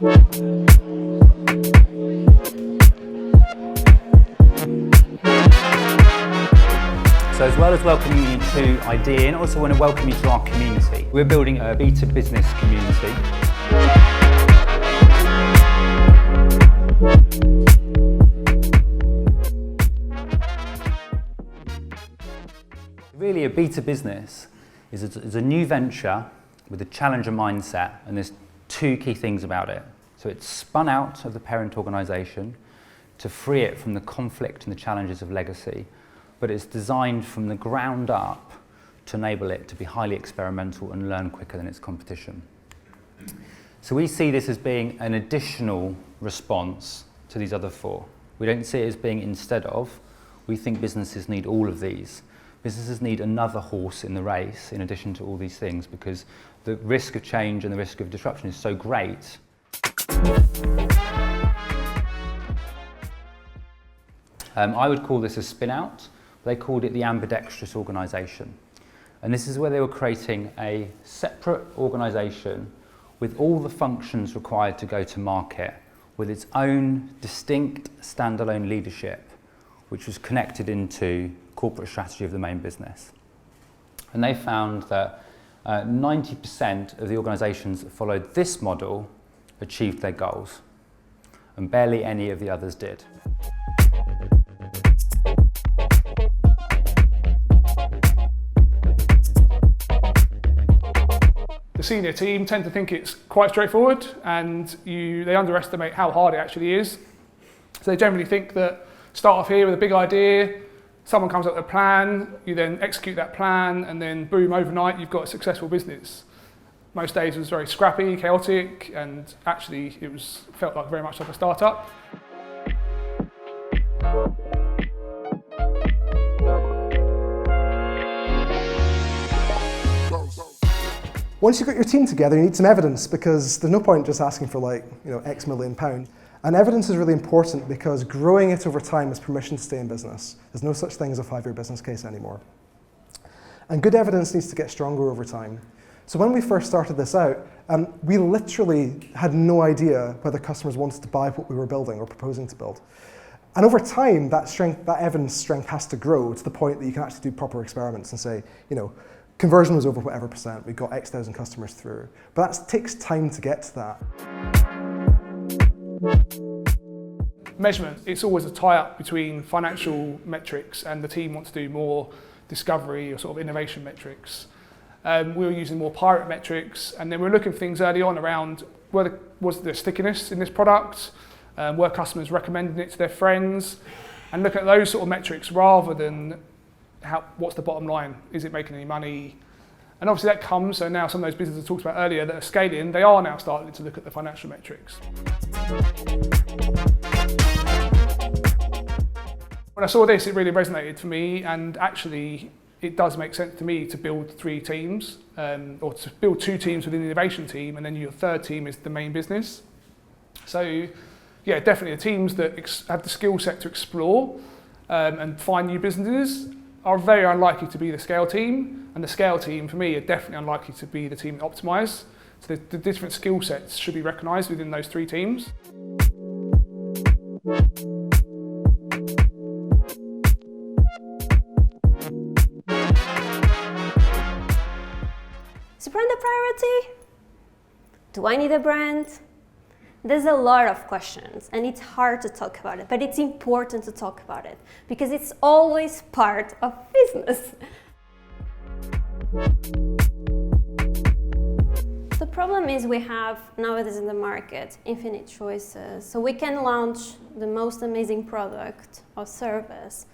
So as well as welcoming you to Idean, I also want to welcome you to our community. We're building a Beta Business community. Really, a Beta Business is a new venture with a challenger mindset, and there's two key things about it. So it's spun out of the parent organisation to free it from the conflict and the challenges of legacy, but it's designed from the ground up to enable it to be highly experimental and learn quicker than its competition. So we see this as being an additional response to these other four. We don't see it as being instead of. We think businesses need all of these. Businesses need another horse in the race in addition to all these things, because the risk of change and the risk of disruption is so great. I would call this a spin-out. They called it the ambidextrous organisation. And this is where they were creating a separate organisation with all the functions required to go to market, with its own distinct standalone leadership, which was connected into corporate strategy of the main business. And they found that 90% of the organisations that followed this model achieved their goals, and barely any of the others did. The senior team tend to think it's quite straightforward, and they underestimate how hard it actually is. So they generally think that start off here with a big idea, someone comes up with a plan, you then execute that plan, and then boom, overnight you've got a successful business. Most days it was very scrappy, chaotic, and actually it felt like very much like a startup. Once you've got your team together, you need some evidence, because there's no point just asking for X million pound. And evidence is really important because growing it over time is permission to stay in business. There's no such thing as a 5-year business case anymore. And good evidence needs to get stronger over time. So when we first started this out, we literally had no idea whether customers wanted to buy what we were building or proposing to build. And over time, that evidence strength has to grow to the point that you can actually do proper experiments and say, conversion was over whatever percent, we got X thousand customers through. But that takes time to get to that. Measurement, it's always a tie-up between financial metrics and the team wants to do more discovery or sort of innovation metrics. We were using more pirate metrics, and then we were looking for things early on around was there stickiness in this product, were customers recommending it to their friends, and look at those sort of metrics rather than what's the bottom line? Is it making any money? And obviously that comes, so now some of those businesses I talked about earlier that are scaling, they are now starting to look at the financial metrics. When I saw this, it really resonated for me, and actually it does make sense to me to build 3 teams, or to build 2 teams within the innovation team, and then your third team is the main business. So yeah, definitely the teams that have the skill set to explore and find new businesses are very unlikely to be the scale team, and the scale team for me are definitely unlikely to be the team that optimise. So the different skill sets should be recognised within those 3 teams. Is brand a priority? Do I need a brand? There's a lot of questions, and it's hard to talk about it, but it's important to talk about it because it's always part of business. The problem is we have nowadays in the market infinite choices, so we can launch the most amazing product or service,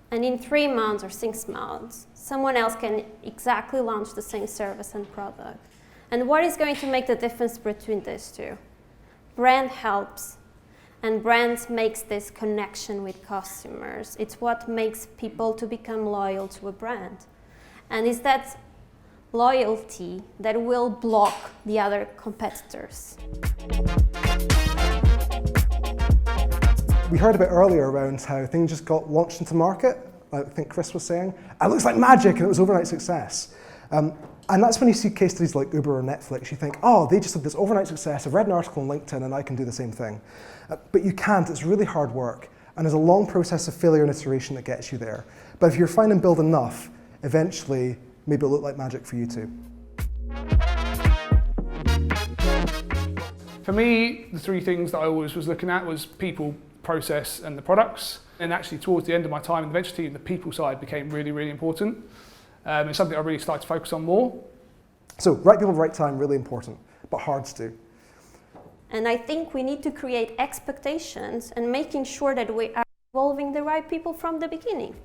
and in 3 months or 6 months, someone else can exactly launch the same service and product. And what is going to make the difference between these two? Brand helps, and brand makes this connection with customers. It's what makes people to become loyal to a brand. And it's that loyalty that will block the other competitors. We heard a bit earlier around how things just got launched into market. I think Chris was saying, it looks like magic and it was overnight success. And that's when you see case studies like Uber or Netflix, you think, oh, they just had this overnight success. I've read an article on LinkedIn and I can do the same thing. But you can't, it's really hard work. And there's a long process of failure and iteration that gets you there. But if you're fine and build enough, eventually, maybe it'll look like magic for you too. For me, the three things that I always was looking at was people, process, and the products. And actually, towards the end of my time in the venture team, the people side became really, really important. It's something I really started to focus on more. So, right people, right time, really important, but hard to do. And I think we need to create expectations and making sure that we are involving the right people from the beginning.